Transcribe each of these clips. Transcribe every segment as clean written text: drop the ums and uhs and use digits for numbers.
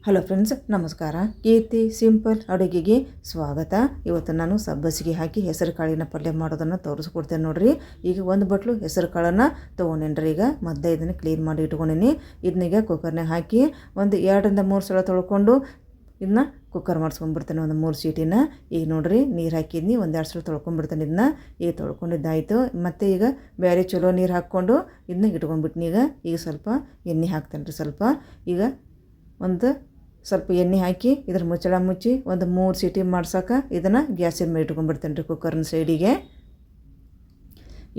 Hello friends, ನಮಸ್ಕಾರ. ಕೀರ್ತಿ simple ಅಡುಗೆಗೆ ಸ್ವಾಗತ. ಇವತ್ತು ನಾನು ಸಬ್ಬಸಿಗೆ ಹಾಕಿ ಹೆಸರು ಕಾಳಿನ ಪಲ್ಯ ಮಾಡೋದನ್ನು ತೋರಿಸ್ಕೊಡ್ತೇನೆ ನೋಡ್ರಿ. ಈಗ ಒಂದು ಬಟ್ಲು ಹೆಸರು ಕಾಳನ್ನು ತೊಗೊಂಡೇನ್ರಿ. ಈಗ ಮದ್ದೆ ಇದನ್ನು ಕ್ಲೀನ್ ಮಾಡಿ ಇಟ್ಕೊಂಡೀನಿ. ಇದನ್ನೀಗ ಕುಕ್ಕರ್ನಾಗ ಹಾಕಿ ಒಂದು 2-3 ಸಲ ತೊಳ್ಕೊಂಡು ಇದನ್ನ ಕುಕ್ಕರ್ ಮಾಡಿಸ್ಕೊಂಡ್ಬಿಡ್ತೇನೆ, ಒಂದು 3 ಸೀಟಿನ. ಈಗ ನೋಡ್ರಿ, ನೀರು ಹಾಕಿದ್ನಿ, 1-2 ಸಲ ತೊಳ್ಕೊಂಡ್ಬಿಡ್ತೇನೆ. ಇದನ್ನ ಈಗ ತೊಳ್ಕೊಂಡಿದ್ದಾಯಿತು. ಮತ್ತು ಈಗ ಬೇರೆ ಚಲೋ ನೀರು ಹಾಕ್ಕೊಂಡು ಇದನ್ನ ಇಟ್ಕೊಂಡ್ಬಿಟ್ನಿ. ಈಗ ಸ್ವಲ್ಪ ಎಣ್ಣೆ ಹಾಕ್ತೇನೆ ರೀ. ಸ್ವಲ್ಪ ಎಣ್ಣೆ ಹಾಕಿ ಇದ್ರ ಮುಚ್ಚಳ ಮುಚ್ಚಿ ಒಂದು 3 ಸೀಟಿ ಮಾಡ್ಸೋಕೆ ಇದನ್ನು ಗ್ಯಾಸಿನ ಮೇಲೆ ಇಟ್ಕೊಂಡ್ಬಿಡ್ತೇನೆ ರೀ, ಕುಕ್ಕರ್ನ ಸೈಡಿಗೆ.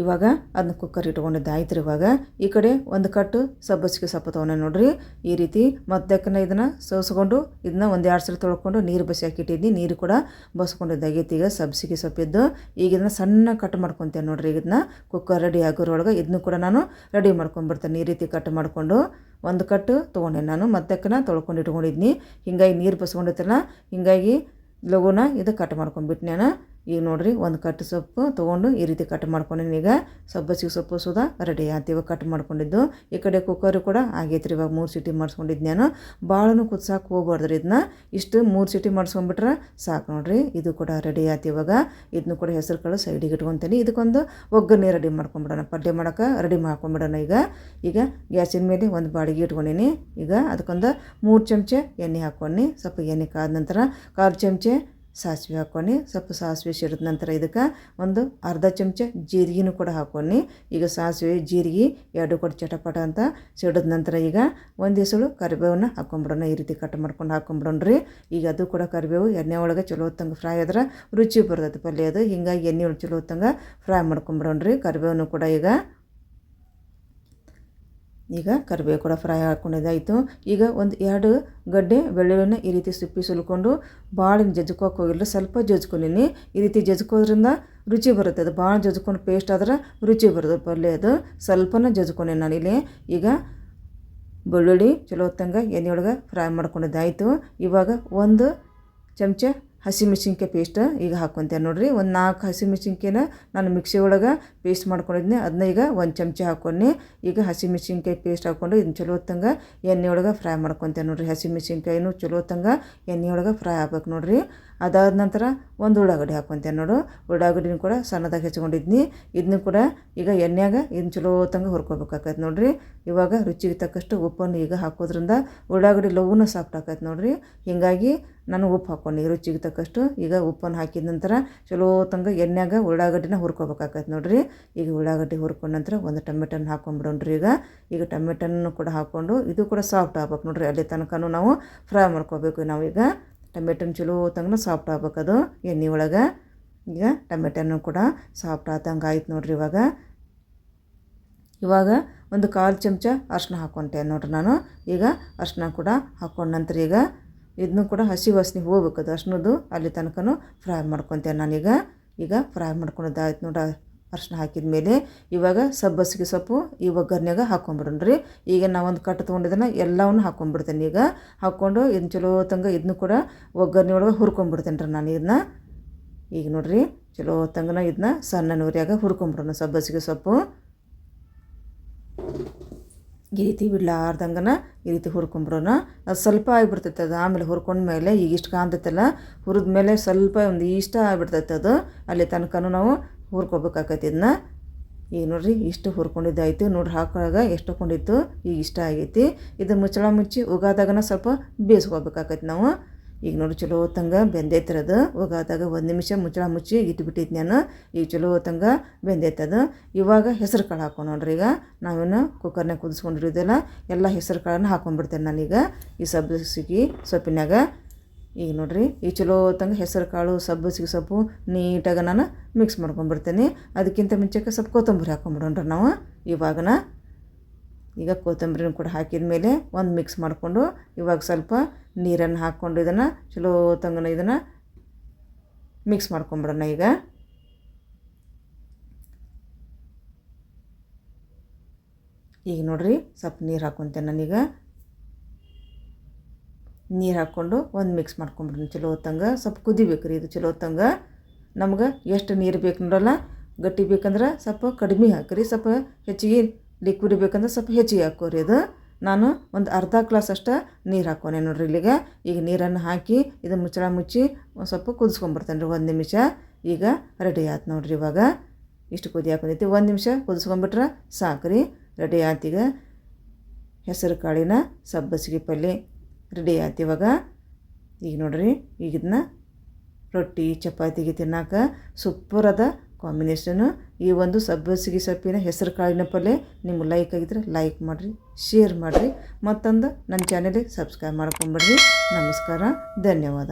ಇವಾಗ ಅದನ್ನ ಕುಕ್ಕರ್ ಇಟ್ಕೊಂಡಿದ್ದಾಯ್ತು ರೀ. ಇವಾಗ ಈ ಕಡೆ ಒಂದು ಕಟ್ಟು ಸಬ್ಬಸಿಗೆ ಸೊಪ್ಪು ತೊಗೊಂಡೆ ನೋಡ್ರಿ. ಈ ರೀತಿ ಮದ್ದಕ್ಕನ ಇದನ್ನು ಸೋಸ್ಕೊಂಡು ಇದನ್ನ 1-2 ಸಲ ತೊಳ್ಕೊಂಡು ನೀರು ಬಸಿ ಹಾಕಿಟ್ಟಿದ್ನಿ. ನೀರು ಕೂಡ ಬಸ್ಕೊಂಡಿದ್ದಾಗೈತಿ. ಈಗ ಸಬ್ಬಸಿಗೆ ಸೊಪ್ಪಿದ್ದು ಈಗ ಇದನ್ನ ಸಣ್ಣ ಕಟ್ ಮಾಡ್ಕೊತೇನೆ ನೋಡ್ರಿ. ಇದನ್ನ ಕುಕ್ಕರ್ ರೆಡಿ ಆಗೋರೊಳಗೆ ಇದನ್ನು ಕೂಡ ನಾನು ರೆಡಿ ಮಾಡ್ಕೊಂಡ್ಬಿಡ್ತೇನೆ. ಈ ರೀತಿ ಕಟ್ ಮಾಡಿಕೊಂಡು ಒಂದು ಕಟ್ಟು ತೊಗೊಂಡೆ ನಾನು. ಮದ್ದಕ್ಕನ ತೊಳ್ಕೊಂಡು ಇಟ್ಕೊಂಡಿದ್ನಿ. ಹಿಂಗಾಗಿ ನೀರು ಬಸ್ಕೊಂಡಿತ್ತಲ್ಲ, ಹಿಂಗಾಗಿ ಲಘುನ ಇದು ಕಟ್ ಮಾಡ್ಕೊಂಡ್ಬಿಟ್ಟು ನಾನು. ಈಗ ನೋಡ್ರಿ, ಒಂದು ಕಟ್ಟು ಸೊಪ್ಪು ತೊಗೊಂಡು ಈ ರೀತಿ ಕಟ್ ಮಾಡ್ಕೊಂಡಿನಿ. ಈಗ ಸಬ್ಬಸಿಗೆ ಸೊಪ್ಪು ಸುದಾ ರೆಡಿ ಆಯ್ತು. ಇವಾಗ ಕಟ್ ಮಾಡ್ಕೊಂಡಿದ್ದು ಈ ಕಡೆ ಕುಕ್ಕರು ಕೂಡ ಆಗೈತೆ ರೀ. ಇವಾಗ 3 ಸೀಟಿ ಮಾಡಿಸ್ಕೊಂಡಿದ್ದು ನಾನು. ಭಾಳನು ಕುದ್ಸಾಕೆ ಹೋಗ್ಬಾರ್ದ್ರಿ. ಇದನ್ನ ಇಷ್ಟು 3 ಸೀಟಿ ಮಾಡಿಸ್ಕೊಂಡ್ಬಿಟ್ರೆ ಸಾಕು ನೋಡ್ರಿ. ಇದು ಕೂಡ ರೆಡಿ ಆಯ್ತು. ಇವಾಗ ಇದನ್ನು ಕೂಡ ಹೆಸರು ಕಾಳು ಸೈಡಿಗೆ ಇಟ್ಕೊತೀನಿ. ಇದಕ್ಕೊಂದು ಒಗ್ಗರಣೆ ರೆಡಿ ಮಾಡ್ಕೊಂಬಿಡೋಣ, ಪಲ್ಯ ಮಾಡೋಕೆ ರೆಡಿ ಮಾಡ್ಕೊಂಬಿಡೋಣ. ಈಗ ಗ್ಯಾಸಿನ ಮೇಲೆ ಒಂದು ಬಾಡಿಗೆ ಇಟ್ಕೊಂಡಿನಿ. ಈಗ ಅದಕ್ಕೊಂದು 3 ಚಮಚ ಎಣ್ಣೆ ಹಾಕ್ಕೊಂಡು ಸ್ವಲ್ಪ ಎಣ್ಣೆ ಕಾದ ನಂತರ 1/4 ಚಮಚ ಸಾಸಿವೆ ಹಾಕ್ಕೊಂಡು ಸ್ವಲ್ಪ ಸಾಸಿವೆ ಸಿಡಿದ ನಂತರ ಇದಕ್ಕೆ ಒಂದು ಅರ್ಧ ಚಮಚ ಜೀರಿಗೆನೂ ಕೂಡ ಹಾಕ್ಕೊಂಡು ಈಗ ಸಾಸಿವೆ ಜೀರಿಗೆ 2 ಕೂಡ ಚಟಪಟ ಅಂತ ಸಿಡಿದ ನಂತರ ಈಗ ಒಂದು ಎಸಳು ಕರಿಬೇವನ್ನ ಹಾಕ್ಕೊಂಬಿಡೋಣ. ಈ ರೀತಿ ಕಟ್ ಮಾಡ್ಕೊಂಡು ಹಾಕ್ಕೊಂಬಿಡೋಣ್ರಿ. ಈಗ ಅದು ಕೂಡ ಕರಿಬೇವು ಎಣ್ಣೆ ಒಳಗೆ ಚಲೋ ಹೊತ್ತಂಗೆ ಫ್ರೈ ಆದ್ರೆ ರುಚಿ ಬರ್ತೈತೆ ಪಲ್ಯ ಅದು. ಹಿಂಗಾಗಿ ಎಣ್ಣೆ ಒಳಗೆ ಚಲೋ ಹೊತ್ತಂಗೆ ಫ್ರೈ ಮಾಡ್ಕೊಂಬಿಡೋಣ್ರಿ. ಕರಿಬೇವನ್ನು ಕೂಡ ಈಗ ಕರಿಬೇವು ಕೂಡ ಫ್ರೈ ಹಾಕ್ಕೊಂಡಿದ್ದಾಯಿತು. ಈಗ ಒಂದು 2 ಗಡ್ಡೆ ಬೆಳ್ಳುಳ್ಳಿನ ಈ ರೀತಿ ಸಿಪ್ಪಿ ಸುಲ್ಕೊಂಡು ಭಾಳ ಜಜ್ಕೋಕೆ ಹೋಗಿಲ್ಲ, ಸ್ವಲ್ಪ ಜಜ್ಕೊಂಡಿನಿ. ಈ ರೀತಿ ಜಜ್ಕೋದ್ರಿಂದ ರುಚಿ ಬರುತ್ತೆ. ಅದು ಭಾಳ ಜಜ್ಕೊಂಡು ಪೇಸ್ಟ್ ಆದ್ರೆ ರುಚಿ ಬರೋದು ಪಲ್ಯ. ಅದು ಸ್ವಲ್ಪನ ಜಜ್ಕೊಂಡೆ ನಾನಿಲ್ಲಿ. ಈಗ ಬೆಳ್ಳುಳ್ಳಿ ಚಲೋ ಹೊತ್ತಂಗೆ ಎಣ್ಣೆ ಒಳಗೆ ಫ್ರೈ ಮಾಡ್ಕೊಂಡಿದ್ದಾಯಿತು. ಇವಾಗ 1 ಚಮಚ ಹಸಿಮೆಣ್ಸಿನ್ಕಾಯಿ ಪೇಸ್ಟ್ ಈಗ ಹಾಕ್ಕೊತೇನೆ ನೋಡ್ರಿ. ಒಂದು 4 ಹಸಿಮೆಣ್ಸಿನ್ಕಾಯಿನ ನಾನು ಮಿಕ್ಸಿ ಒಳಗೆ ಪೇಸ್ಟ್ ಮಾಡ್ಕೊಂಡಿದ್ನಿ. ಅದನ್ನ ಈಗ 1 ಚಮಚ ಹಾಕ್ಕೊಂಡು ಈಗ ಹಸಿಮೆಣ್ಸಿನ್ಕಾಯಿ ಪೇಸ್ಟ್ ಹಾಕ್ಕೊಂಡು ಇದನ್ನ ಚಲೋ ಹೊತ್ತಂಗೆ ಎಣ್ಣೆ ಒಳಗೆ ಫ್ರೈ ಮಾಡ್ಕೊತೇನೆ ನೋಡ್ರಿ. ಹಸಿಮೆಣ್ಸಿನ್ಕಾಯಿನೂ ಚಲೋ ಹೊತ್ತಂಗೆ ಎಣ್ಣೆ ಒಳಗೆ ಫ್ರೈ ಆಗ್ಬೇಕು ನೋಡ್ರಿ. ಅದಾದ ನಂತರ ಒಂದು ಉಳ್ಳಾಗಡ್ಡಿ ಹಾಕ್ಕೊತೇನೆ ನೋಡು. ಉಳ್ಳಾಗಡ್ಡಿನ ಕೂಡ ಸಣ್ಣದಾಗಿ ಹೆಚ್ಕೊಂಡಿದ್ನಿ. ಇದನ್ನು ಕೂಡ ಈಗ ಎಣ್ಣೆಯಾಗ ಇದನ್ನ ಚಲೋ ಹೊತ್ತಂಗೆ ಹುರ್ಕೋಬೇಕಾಕೈತೆ ನೋಡ್ರಿ. ಇವಾಗ ರುಚಿಗೆ ತಕ್ಕಷ್ಟು ಉಪ್ಪನ್ನು ಈಗ ಹಾಕೋದ್ರಿಂದ ಉಳ್ಳಾಗಡ್ಡಿ ಲಘುನ ಸಾಫ್ಟ್ ಆಕೈತೆ ನೋಡ್ರಿ. ಹೀಗಾಗಿ ನಾನು ಉಪ್ಪು ಹಾಕ್ಕೊಂಡು ರುಚಿಗೆ ತಕ್ಕಷ್ಟು ಈಗ ಉಪ್ಪನ್ನು ಹಾಕಿದ ನಂತರ ಚಲೋ ಹೊತ್ತಂಗೆ ಎಣ್ಣೆಯಾಗ ಉಳ್ಳಾಗಡ್ಡಿನ ಹುರ್ಕೋಬೇಕಾಕೈತೆ ನೋಡ್ರಿ. ಈಗ ಉಳ್ಳಾಗಡ್ಡಿ ಹುರ್ಕೊಂಡ ನಂತರ ಒಂದು ಟೊಮೆಟೊನ ಹಾಕ್ಕೊಂಬಿಡೋಣ್ರಿ. ಈಗ ಟೊಮೆಟೊನ್ನು ಕೂಡ ಹಾಕ್ಕೊಂಡು ಇದು ಕೂಡ ಸಾಫ್ಟ್ ಆಗ್ಬೇಕು ನೋಡ್ರಿ. ಅಲ್ಲಿ ತನಕ ನಾವು ಫ್ರೈ ಮಾಡ್ಕೋಬೇಕು. ನಾವೀಗ ಟೊಮೆಟೊನ ಚಲೋ ಹೊತ್ತಂಗೆ ಸಾಫ್ಟ್ ಆಗ್ಬೇಕದು ಎಣ್ಣೆ ಒಳಗೆ. ಈಗ ಟೊಮೆಟೊನು ಕೂಡ ಸಾಫ್ಟ್ ಆದಂಗೆ ಆಯ್ತು ನೋಡ್ರಿ. ಇವಾಗ ಒಂದು 1/4 ಚಮಚ ಅರಿಶಿನ ಹಾಕ್ಕೊಂತೇನೆ ನೋಡ್ರಿ ನಾನು. ಈಗ ಅರಿಶಿನ ಕೂಡ ಹಾಕ್ಕೊಂಡ ನಂತರ ಈಗ ಇದನ್ನು ಕೂಡ ಹಸಿ ವಾಸನೆ ಹೋಗ್ಬೇಕದು ಅರಿಶಿನದ್ದು, ಅಲ್ಲಿ ತನಕ ಫ್ರೈ ಮಾಡ್ಕೊತೇನೆ ನಾನೀಗ ಫ್ರೈ ಮಾಡ್ಕೊಂಡಿದ್ದಾಯ್ತು ನೋಡ್ರಿ. ಅರಿಶಿನ ಹಾಕಿದ ಮೇಲೆ ಇವಾಗ ಸಬ್ಬಸಿಗೆ ಸೊಪ್ಪು ಈ ಒಗ್ಗರಣೆಗೆ ಹಾಕ್ಕೊಂಬಿಡೋಣ್ರಿ. ಈಗ ನಾವೊಂದು ಕಟ್ಟು ತೊಗೊಂಡಿದ್ದನ್ನು ಎಲ್ಲವನ್ನು ಹಾಕ್ಕೊಂಬಿಡ್ತೇನೆ. ಈಗ ಹಾಕ್ಕೊಂಡು ಇದನ್ನ ಚಲೋ ಹೊತ್ತಂಗೆ ಇದನ್ನು ಕೂಡ ಒಗ್ಗರಣೆ ಒಳಗೆ ಹುರ್ಕೊಂಬಿಡ್ತೇನೆ ರೀ ನಾನು ಇದನ್ನ. ಈಗ ನೋಡ್ರಿ, ಚಲೋ ಹೊತ್ತಂಗೆ ಇದನ್ನ ಸಣ್ಣ ನೂರಿಯಾಗ ಹುರ್ಕೊಂಬಿಡೋಣ ಸಬ್ಬಸಿಗೆ ಸೊಪ್ಪು. ಈ ರೀತಿ ಬಿಡ್ಲಾರ್ದಂಗನ ಈ ರೀತಿ ಹುರ್ಕೊಂಬಿಡೋಣ. ಅದು ಸ್ವಲ್ಪ ಆಗಿಬಿಡ್ತೈತೆ ಅದು. ಆಮೇಲೆ ಹುರ್ಕೊಂಡ್ಮೇಲೆ ಈಗ ಇಷ್ಟು ಕಾಣ್ತೈತಲ್ಲ, ಹುರಿದ ಮೇಲೆ ಸ್ವಲ್ಪ ಒಂದು ಇಷ್ಟ ಆಗಿಬಿಡ್ತೈತೆ ಅದು. ಅಲ್ಲಿ ತನಕ ನಾವು ಹುರ್ಕೋಬೇಕಾಕೈತಿ ಇದನ್ನ. ಈಗ ನೋಡ್ರಿ, ಇಷ್ಟು ಹುರ್ಕೊಂಡಿದ್ದಾಯ್ತು ನೋಡ್ರಿ. ಹಾಕೊಳ್ಳಾಗ ಎಷ್ಟು ಹಾಕೊಂಡಿತ್ತು ಈಗ ಇಷ್ಟ ಆಗೈತಿ. ಇದನ್ನು ಮುಚ್ಚಳ ಮುಚ್ಚಿ ಉಗಾದಾಗನ ಸ್ವಲ್ಪ ಬೇಯಿಸ್ಕೋಬೇಕಾಕೈತಿ ನಾವು. ಈಗ ನೋಡಿ ಚಲೋ ಹೊತ್ತಂಗೆ ಬೆಂದೈತಿರೋದು. ಉಗಾದಾಗ 1 ನಿಮಿಷ ಮುಚ್ಚಳ ಮುಚ್ಚಿ ಇಟ್ಬಿಟ್ಟಿದ್ದು ನಾನು. ಈಗ ಚಲೋ ಹೊತ್ತಂಗೆ ಬೆಂದೈತದು. ಇವಾಗ ಹೆಸರು ಕಾಳು ಹಾಕೊಂಡು ನೋಡ್ರಿ. ಈಗ ನಾವೇನು ಕುಕ್ಕರ್ನಾಗ ಕುದಿಸ್ಕೊಂಡಿರೋದಿಲ್ಲ, ಎಲ್ಲ ಹೆಸರು ಕಾಳನ್ನು ಹಾಕ್ಕೊಂಡ್ಬಿಡ್ತೇನೆ ನಾನೀಗ ಈ ಸಬ್ಬಸಿಗೆ ಸೊಪ್ಪಿನಾಗ. ಈಗ ನೋಡ್ರಿ, ಈ ಚಲೋ ಹೊತ್ತಂಗೆ ಹೆಸರು ಕಾಳು ಸಬ್ಬಸಿಗೆ ಸೊಪ್ಪು ನೀಟಾಗಿ ನಾನು ಮಿಕ್ಸ್ ಮಾಡ್ಕೊಂಡ್ಬಿಡ್ತೇನೆ. ಅದಕ್ಕಿಂತ ಮುಂಚೆಗೆ ಸ್ವಲ್ಪ ಕೊತ್ತಂಬರಿ ಹಾಕ್ಕೊಂಬಿಡೋಣ್ರಿ ನಾವು. ಈಗ ಕೊತ್ತಂಬರಿನ ಕೂಡ ಹಾಕಿದ ಮೇಲೆ ಒಂದು ಮಿಕ್ಸ್ ಮಾಡಿಕೊಂಡು ಇವಾಗ ಸ್ವಲ್ಪ ನೀರನ್ನು ಹಾಕ್ಕೊಂಡು ಇದನ್ನು ಚಲೋ ಹೊತ್ತಂಗೆ ಇದನ್ನು ಮಿಕ್ಸ್ ಮಾಡ್ಕೊಂಬಿಡೋಣ. ಈಗ ನೋಡ್ರಿ, ಸ್ವಲ್ಪ ನೀರು ಹಾಕ್ಕೊತೇನೆ ನಾನೀಗ. ನೀರು ಹಾಕ್ಕೊಂಡು ಒಂದು ಮಿಕ್ಸ್ ಮಾಡ್ಕೊಂಬಿಡೋಣ ಚಲೋ ಹೊತ್ತಂಗೆ. ಸ್ವಲ್ಪ ಕುದಿಬೇಕು ರೀ ಇದು ಚಲೋ ಹೊತ್ತಂಗೆ. ನಮ್ಗೆ ಎಷ್ಟು ನೀರು ಬೇಕು ನೋಡಲ್ಲ, ಗಟ್ಟಿ ಬೇಕಂದ್ರೆ ಸ್ವಲ್ಪ ಕಡಿಮೆ ಹಾಕಿರಿ, ಸ್ವಲ್ಪ ಹೆಚ್ಚಿಗೆ ಲಿಕ್ವಿಡ್ ಬೇಕಂದ್ರೆ ಸ್ವಲ್ಪ ಹೆಚ್ಚಿಗೆ ಹಾಕೋರಿ ಅದು. ನಾನು ಒಂದು ಅರ್ಧ ಗ್ಲಾಸ್ ಅಷ್ಟು ನೀರು ಹಾಕೋನೆ ನೋಡ್ರಿ ಇಲ್ಲಿಗೆ. ಈಗ ನೀರನ್ನು ಹಾಕಿ ಇದು ಮುಚ್ಚಳ ಮುಚ್ಚಿ ಒಂದು ಸ್ವಲ್ಪ ಕುದಿಸ್ಕೊಂಬರ್ತೇನೆ ರೀ 1 ನಿಮಿಷ. ಈಗ ರೆಡಿ ಆಯ್ತು ನೋಡ್ರಿ. ಇವಾಗ ಇಷ್ಟು ಕುದಿ ಹಾಕೊಂಡೈತಿ, 1 ನಿಮಿಷ ಕುದಿಸ್ಕೊಂಬಿಟ್ರೆ ಸಾಕ್ರಿ. ರೆಡಿ ಆಯ್ತು. ಈಗ ಹೆಸರು ಕಾಳಿನ ಸಬ್ಬಸಿಗೆ ಪಲ್ಯ ರೆಡಿ ಆಯ್ತು. ಇವಾಗ ಈಗ ನೋಡ್ರಿ, ಈಗ ಇದನ್ನ ರೊಟ್ಟಿ ಚಪಾತಿಗೆ ತಿನ್ನೋಕೆ ಸೂಪರ್ ಅದ ಕಾಂಬಿನೇಷನು. ಈ ಒಂದು ಸಬ್ಬಸಿಗೆ ಸೊಪ್ಪಿನ ಹೆಸರು ಕಾಳಿನ ಪಲ್ಯ ನಿಮ್ಗೆ ಲೈಕ್ ಆಗಿದ್ರೆ ಲೈಕ್ ಮಾಡಿರಿ, ಶೇರ್ ಮಾಡಿರಿ, ಮತ್ತೊಂದು ನನ್ನ ಚಾನಲಿಗೆ ಸಬ್ಸ್ಕ್ರೈಬ್ ಮಾಡ್ಕೊಂಬಿಡ್ರಿ. ನಮಸ್ಕಾರ, ಧನ್ಯವಾದ.